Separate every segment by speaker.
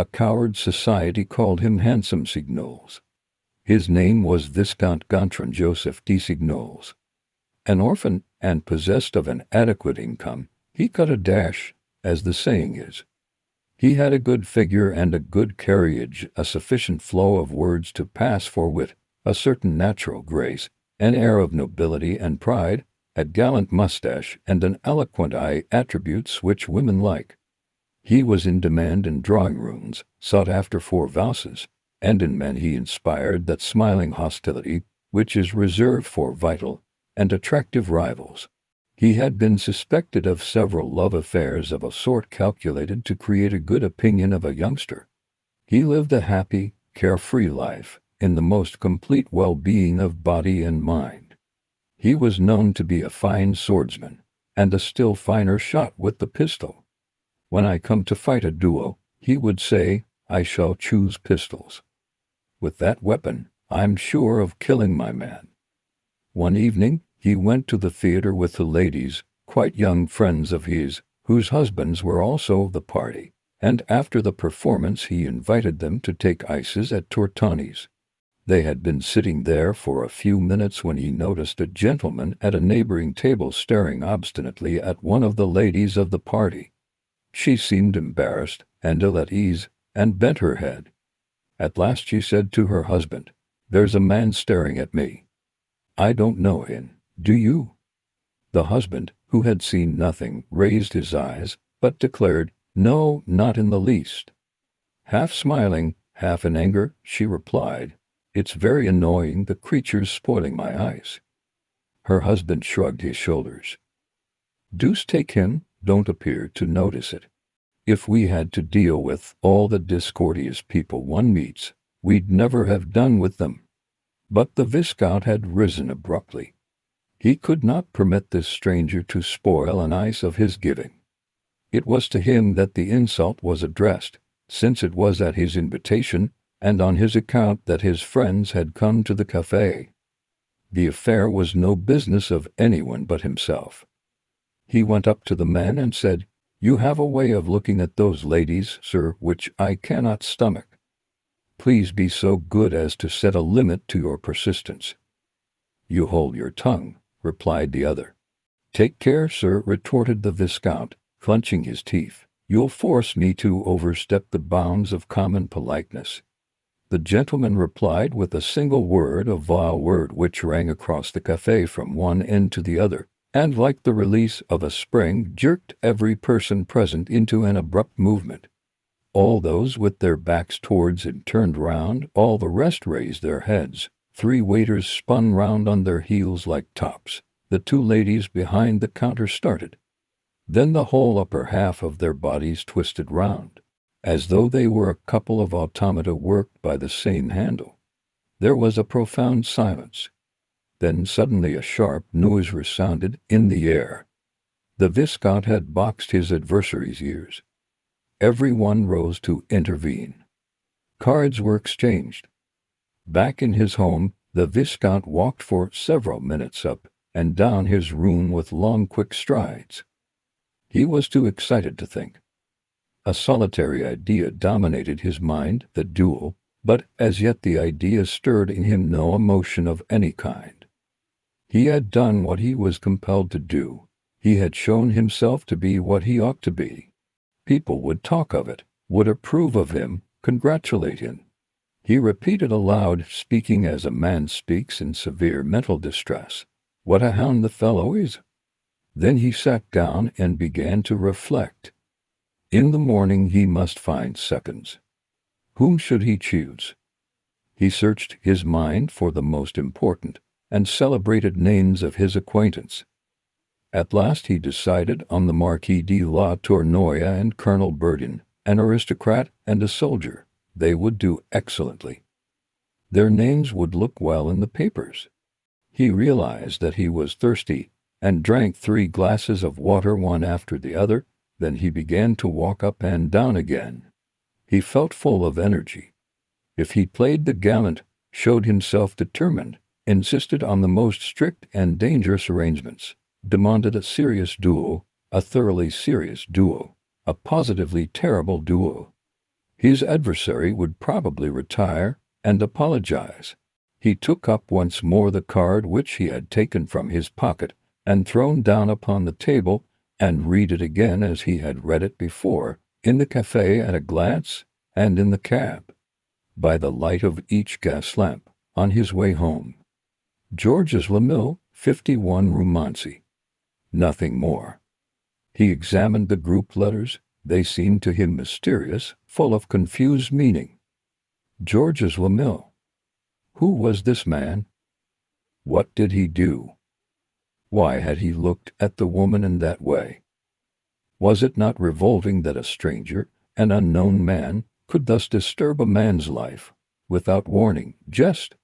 Speaker 1: A coward society called him Handsome Signoles. His name was Viscount Gontran Joseph de Signoles. An orphan and possessed of an adequate income, he cut a dash, as the saying is. He had a good figure and a good carriage, a sufficient flow of words to pass for wit, a certain natural grace, an air of nobility and pride, a gallant mustache, and an eloquent eye, attributes which women like. He was in demand in drawing-rooms, sought after for valses, and in men he inspired that smiling hostility which is reserved for vital and attractive rivals. He had been suspected of several love affairs of a sort calculated to create a good opinion of a youngster. He lived a happy, carefree life, in the most complete well-being of body and mind. He was known to be a fine swordsman, and a still finer shot with the pistol. When I come to fight a duel, he would say, I shall choose pistols. With that weapon, I'm sure of killing my man. One evening, he went to the theater with the ladies, quite young friends of his, whose husbands were also of the party, and after the performance he invited them to take ices at Tortoni's. They had been sitting there for a few minutes when he noticed a gentleman at a neighboring table staring obstinately at one of the ladies of the party. She seemed embarrassed and ill at ease, and bent her head. At last she said to her husband, "There's a man staring at me. I don't know him, do you?" The husband, who had seen nothing, raised his eyes, but declared, "No, not in the least." Half smiling, half in anger, she replied, "It's very annoying, the creature's spoiling my eyes." Her husband shrugged his shoulders. "Deuce take him, don't appear to notice it. If we had to deal with all the discourteous people one meets, we'd never have done with them." But the Viscount had risen abruptly. He could not permit this stranger to spoil an ice of his giving. It was to him that the insult was addressed, since it was at his invitation and on his account that his friends had come to the café. The affair was no business of anyone but himself. He went up to the man and said, "You have a way of looking at those ladies, sir, which I cannot stomach. Please be so good as to set a limit to your persistence." "You hold your tongue," replied the other. "Take care, sir," retorted the Viscount, clenching his teeth. "You'll force me to overstep the bounds of common politeness." The gentleman replied with a single word, a vile word which rang across the café from one end to the other, and like the release of a spring jerked every person present into an abrupt movement. All those with their backs towards him turned round, all the rest raised their heads. 3 waiters spun round on their heels like tops. The 2 ladies behind the counter started. Then the whole upper half of their bodies twisted round, as though they were a couple of automata worked by the same handle. There was a profound silence. Then suddenly a sharp noise resounded in the air. The Viscount had boxed his adversary's ears. Every one rose to intervene. Cards were exchanged. Back in his home, the Viscount walked for several minutes up and down his room with long, quick strides. He was too excited to think. A solitary idea dominated his mind, the duel, but as yet the idea stirred in him no emotion of any kind. He had done what he was compelled to do. He had shown himself to be what he ought to be. People would talk of it, would approve of him, congratulate him. He repeated aloud, speaking as a man speaks in severe mental distress, "What a hound the fellow is!" Then he sat down and began to reflect. In the morning he must find seconds. Whom should he choose? He searched his mind for the most important and celebrated names of his acquaintance. At last he decided on the Marquis de la Tournoyer and Colonel Burdon, an aristocrat and a soldier. They would do excellently. Their names would look well in the papers. He realized that he was thirsty, and drank 3 glasses of water one after the other. Then he began to walk up and down again. He felt full of energy. If he played the gallant, showed himself determined, insisted on the most strict and dangerous arrangements, demanded a serious duel, a thoroughly serious duel, a positively terrible duel, His adversary would probably retire and apologize. He took up once more the card which he had taken from his pocket and thrown down upon the table, and read it again as he had read it before, in the cafe at a glance, and in the cab, by the light of each gas lamp, on his way home. Georges Lamille, 51 Rue Montcy. Nothing more. He examined the group letters. They seemed to him mysterious, full of confused meaning. Georges Lamille. Who was this man? What did he do? Why had he looked at the woman in that way? Was it not revolting that a stranger, an unknown man, could thus disturb a man's life, without warning, just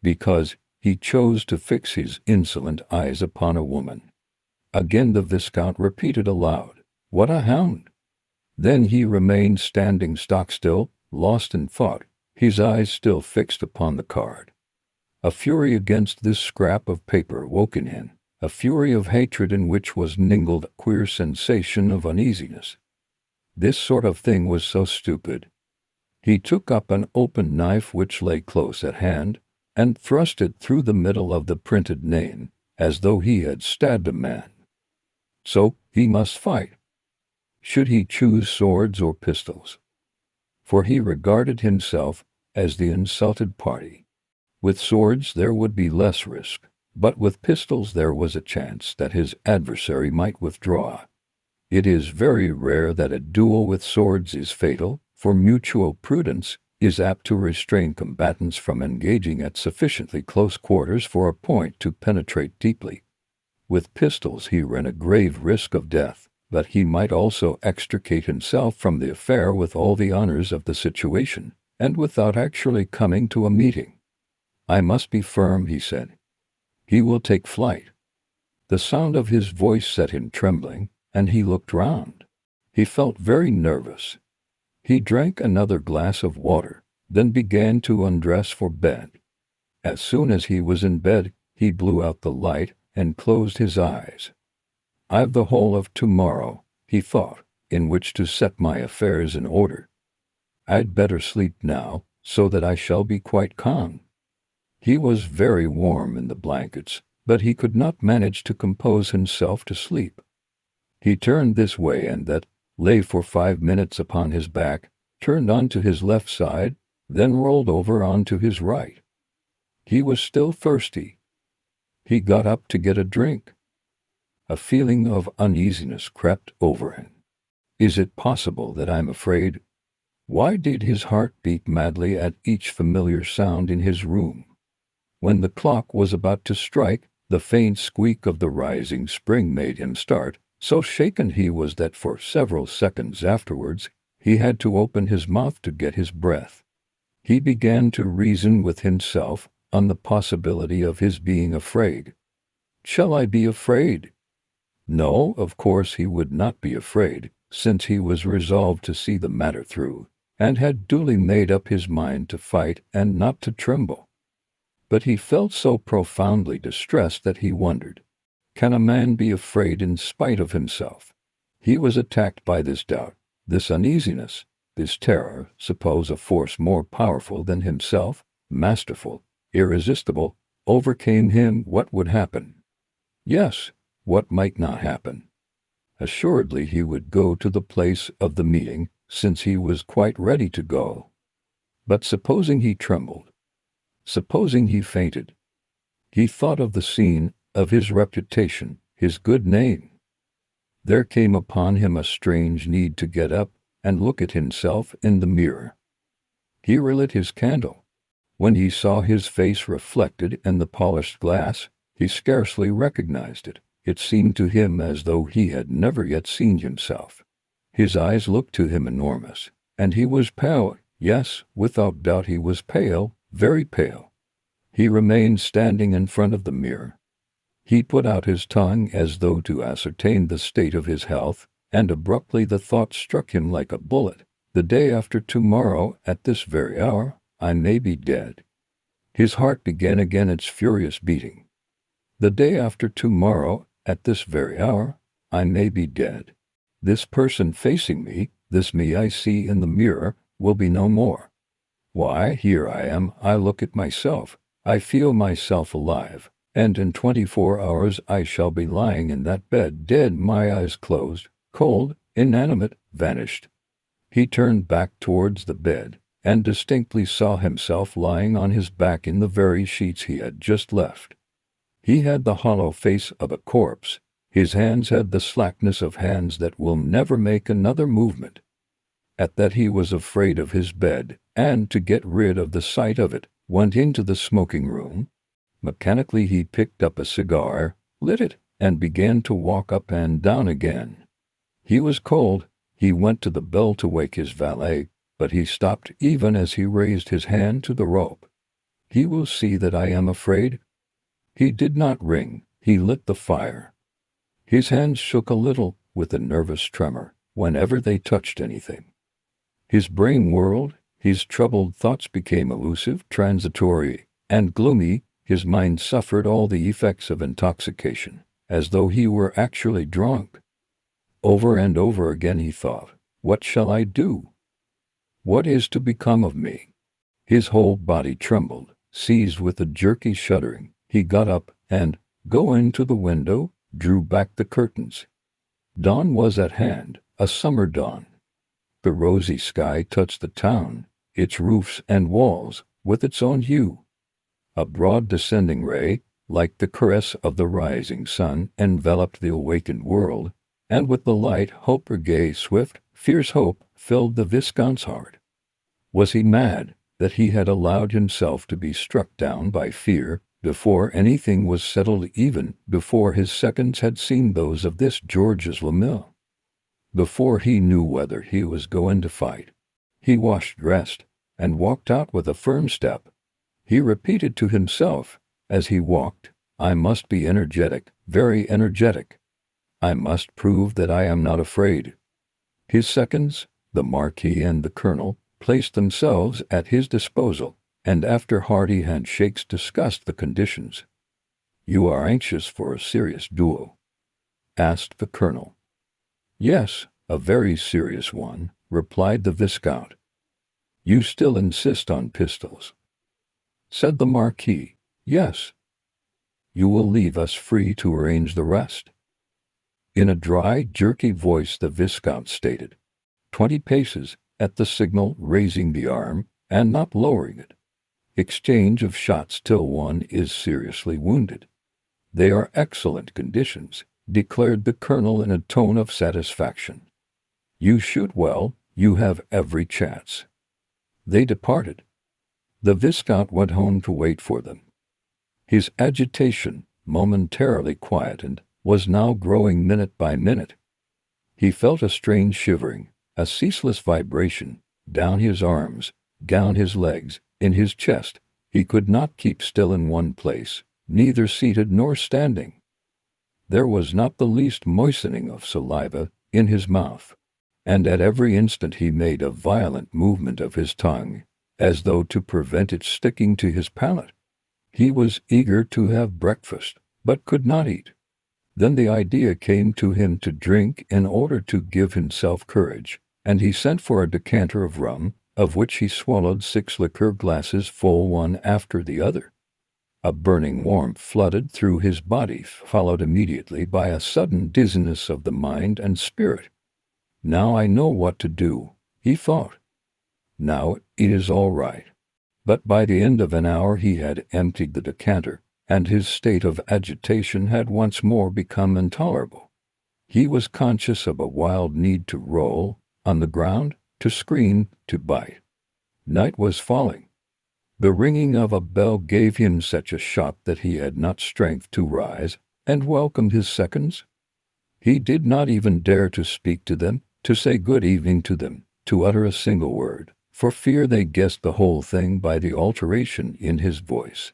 Speaker 1: because he chose to fix his insolent eyes upon a woman? Again the Viscount repeated aloud, "What a hound!" Then he remained standing stock-still, lost in thought, his eyes still fixed upon the card. A fury against this scrap of paper woke in him, a fury of hatred in which was mingled a queer sensation of uneasiness. This sort of thing was so stupid. He took up an open knife which lay close at hand, and thrust it through the middle of the printed name, as though he had stabbed a man. So he must fight. Should he choose swords or pistols? For he regarded himself as the insulted party. With swords there would be less risk, but with pistols there was a chance that his adversary might withdraw. It is very rare that a duel with swords is fatal, for mutual prudence is apt to restrain combatants from engaging at sufficiently close quarters for a point to penetrate deeply. With pistols he ran a grave risk of death, but he might also extricate himself from the affair with all the honors of the situation, and without actually coming to a meeting. "I must be firm," he said. "He will take flight." The sound of his voice set him trembling, and he looked round. He felt very nervous. He drank another glass of water, then began to undress for bed. As soon as he was in bed, he blew out the light and closed his eyes. "I've the whole of tomorrow," he thought, "in which to set my affairs in order. I'd better sleep now, so that I shall be quite calm." He was very warm in the blankets, but he could not manage to compose himself to sleep. He turned this way and that, lay for 5 minutes upon his back, turned on to his left side, then rolled over on to his right. He was still thirsty. He got up to get a drink. A feeling of uneasiness crept over him. "Is it possible that I'm afraid?" Why did his heart beat madly at each familiar sound in his room? When the clock was about to strike, the faint squeak of the rising spring made him start. So shaken he was that for several seconds afterwards he had to open his mouth to get his breath. He began to reason with himself on the possibility of his being afraid. "Shall I be afraid?" No, of course he would not be afraid, since he was resolved to see the matter through, and had duly made up his mind to fight and not to tremble. But he felt so profoundly distressed that he wondered, can a man be afraid in spite of himself? He was attacked by this doubt, this uneasiness, this terror. Suppose a force more powerful than himself, masterful, irresistible, overcame him, what would happen? Yes, what might not happen? Assuredly he would go to the place of the meeting, since he was quite ready to go. But supposing he trembled? Supposing he fainted? He thought of the scene, of his reputation, his good name. There came upon him a strange need to get up and look at himself in the mirror. He relit his candle. When he saw his face reflected in the polished glass, he scarcely recognized it. It seemed to him as though he had never yet seen himself. His eyes looked to him enormous, and he was pale. Yes, without doubt he was pale, very pale. He remained standing in front of the mirror. He put out his tongue as though to ascertain the state of his health, and abruptly the thought struck him like a bullet. The day after tomorrow, at this very hour, I may be dead. His heart began again its furious beating. The day after tomorrow, at this very hour, I may be dead. This person facing me, this me I see in the mirror, will be no more. Why, here I am, I look at myself, I feel myself alive, and in 24 hours I shall be lying in that bed dead, my eyes closed, cold, inanimate, vanished. He turned back towards the bed, and distinctly saw himself lying on his back in the very sheets he had just left. He had the hollow face of a corpse. His hands had the slackness of hands that will never make another movement. At that he was afraid of his bed, and to get rid of the sight of it, went into the smoking room. Mechanically he picked up a cigar, lit it, and began to walk up and down again. He was cold. He went to the bell to wake his valet, but he stopped even as he raised his hand to the rope. He will see that I am afraid. He did not ring. He lit the fire. His hands shook a little with a nervous tremor whenever they touched anything. His brain whirled, his troubled thoughts became elusive, transitory, and gloomy. His mind suffered all the effects of intoxication, as though he were actually drunk. Over and over again he thought, "What shall I do? What is to become of me?" His whole body trembled, seized with a jerky shuddering. He got up, and, going to the window, drew back the curtains. Dawn was at hand, a summer dawn. The rosy sky touched the town, its roofs and walls, with its own hue. A broad descending ray, like the caress of the rising sun, enveloped the awakened world, and with the light hope, or gay, swift, fierce hope, filled the Viscount's heart. Was he mad, that he had allowed himself to be struck down by fear, before anything was settled, even before his seconds had seen those of this Georges Lamil? Before he knew whether he was going to fight, he washed, dressed, and walked out with a firm step. He repeated to himself, as he walked, "I must be energetic, very energetic. I must prove that I am not afraid." His seconds, the Marquis and the Colonel, placed themselves at his disposal, and after hearty handshakes discussed the conditions. "You are anxious for a serious duel?" asked the Colonel. "Yes, a very serious one," replied the Viscount. "You still insist on pistols?" said the Marquis. "Yes." "You will leave us free to arrange the rest?" In a dry, jerky voice the Viscount stated. 20 paces, at the signal, raising the arm, and not lowering it. Exchange of shots till one is seriously wounded. "They are excellent conditions," declared the Colonel in a tone of satisfaction. "You shoot well, you have every chance." They departed. The Viscount went home to wait for them. His agitation, momentarily quietened, was now growing minute by minute. He felt a strange shivering, a ceaseless vibration, down his arms, down his legs, in his chest. He could not keep still in one place, neither seated nor standing. There was not the least moistening of saliva in his mouth, and at every instant he made a violent movement of his tongue, as though to prevent it sticking to his palate. He was eager to have breakfast, but could not eat. Then the idea came to him to drink in order to give himself courage, and he sent for a decanter of rum, of which he swallowed 6 liqueur glasses full, one after the other. A burning warmth flooded through his body, followed immediately by a sudden dizziness of the mind and spirit. "Now I know what to do," he thought. "Now it is all right." But by the end of an hour he had emptied the decanter, and his state of agitation had once more become intolerable. He was conscious of a wild need to roll on the ground, to scream, to bite. Night was falling. The ringing of a bell gave him such a shock that he had not strength to rise and welcome his seconds. He did not even dare to speak to them, to say good evening to them, to utter a single word, for fear they guessed the whole thing by the alteration in his voice.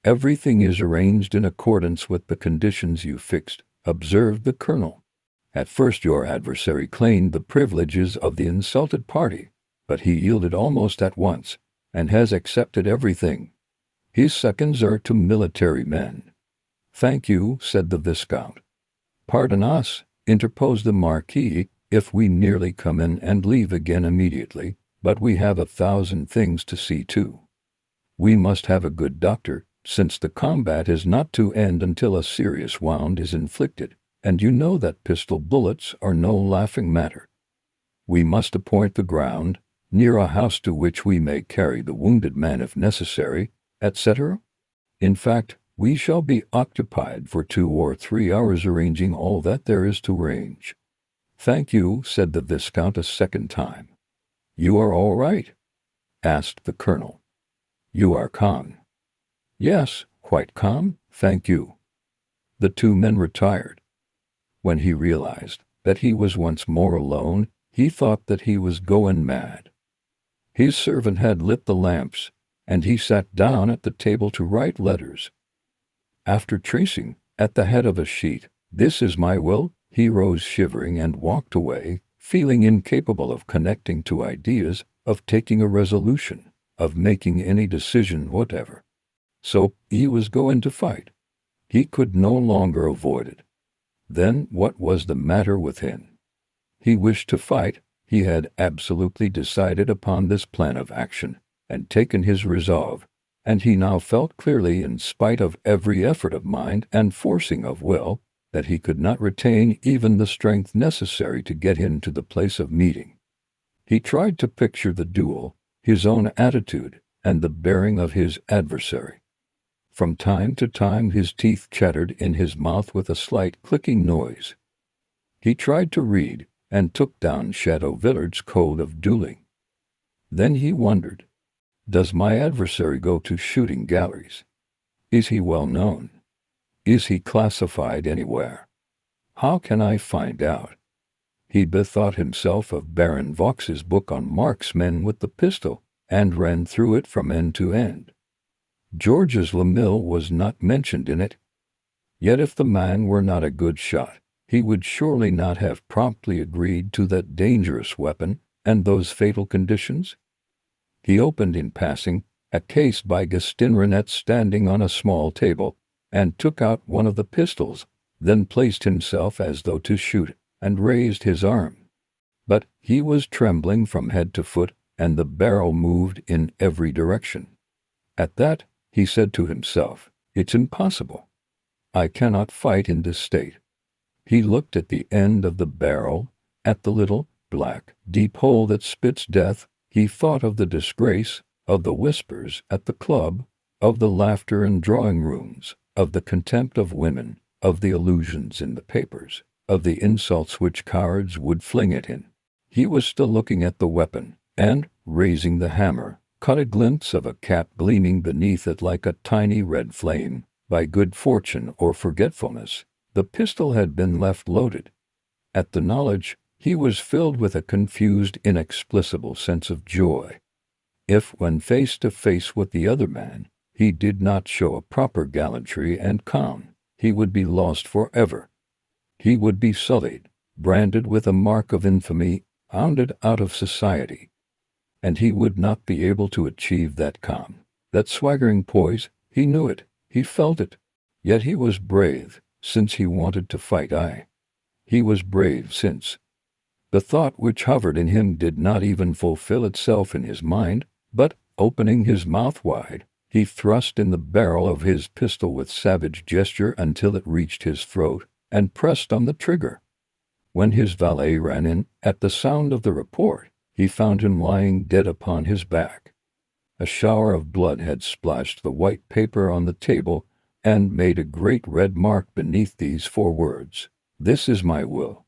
Speaker 1: "Everything is arranged in accordance with the conditions you fixed," observed the Colonel. "At first your adversary claimed the privileges of the insulted party, but he yielded almost at once, and has accepted everything. His seconds are 2 military men." "Thank you," said the Viscount. "Pardon us," interposed the Marquis, "if we nearly come in and leave again immediately, But we have 1,000 things to see to. We must have a good doctor, since the combat is not to end until a serious wound is inflicted, and you know that pistol bullets are no laughing matter. We must appoint the ground, near a house to which we may carry the wounded man if necessary, etc. In fact, we shall be occupied for 2 or 3 hours arranging all that there is to arrange." "Thank you," said the Viscount a second time. "You are all right?" asked the colonel. "You are calm?" "Yes, quite calm, thank you." The 2 men retired. When he realized that he was once more alone, he thought that he was going mad. His servant had lit the lamps, and he sat down at the table to write letters. After tracing, at the head of a sheet, "This is my will," he rose shivering and walked away, feeling incapable of connecting two ideas, of taking a resolution, of making any decision whatever. So he was going to fight. He could no longer avoid it. Then what was the matter with him? He wished to fight. He had absolutely decided upon this plan of action, and taken his resolve, and he now felt clearly, in spite of every effort of mind and forcing of will, that he could not retain even the strength necessary to get into the place of meeting. He tried to picture the duel, his own attitude, and the bearing of his adversary. From time to time his teeth chattered in his mouth with a slight clicking noise. He tried to read, and took down Chateau Villard's code of dueling. Then he wondered, does my adversary go to shooting galleries? Is he well known? Is he classified anywhere? How can I find out? He bethought himself of Baron Vaux's book on marksmen with the pistol, and ran through it from end to end. Georges Lamille was not mentioned in it. Yet if the man were not a good shot, he would surely not have promptly agreed to that dangerous weapon and those fatal conditions. He opened in passing a case by Gaston Renette standing on a small table, and took out one of the pistols, then placed himself as though to shoot, and raised his arm. But he was trembling from head to foot, and the barrel moved in every direction. At that, he said to himself, "It's impossible. I cannot fight in this state." He looked at the end of the barrel, at the little, black, deep hole that spits death. He thought of the disgrace, of the whispers at the club, of the laughter in drawing-rooms, of the contempt of women, of the allusions in the papers, of the insults which cowards would fling at him. He was still looking at the weapon, and, raising the hammer, caught a glimpse of a cap gleaming beneath it like a tiny red flame. By good fortune or forgetfulness, the pistol had been left loaded. At the knowledge, he was filled with a confused, inexplicable sense of joy. If, when face to face with the other man, he did not show a proper gallantry and calm, he would be lost forever. He would be sullied, branded with a mark of infamy, hounded out of society. And he would not be able to achieve that calm, that swaggering poise. He knew it, he felt it. Yet he was brave, since he wanted to fight. He was brave since. The thought which hovered in him did not even fulfill itself in his mind, but, opening his mouth wide, he thrust in the barrel of his pistol with savage gesture until it reached his throat, and pressed on the trigger. When his valet ran in, at the sound of the report, he found him lying dead upon his back. A shower of blood had splashed the white paper on the table, and made a great red mark beneath these 4 words, "This is my will."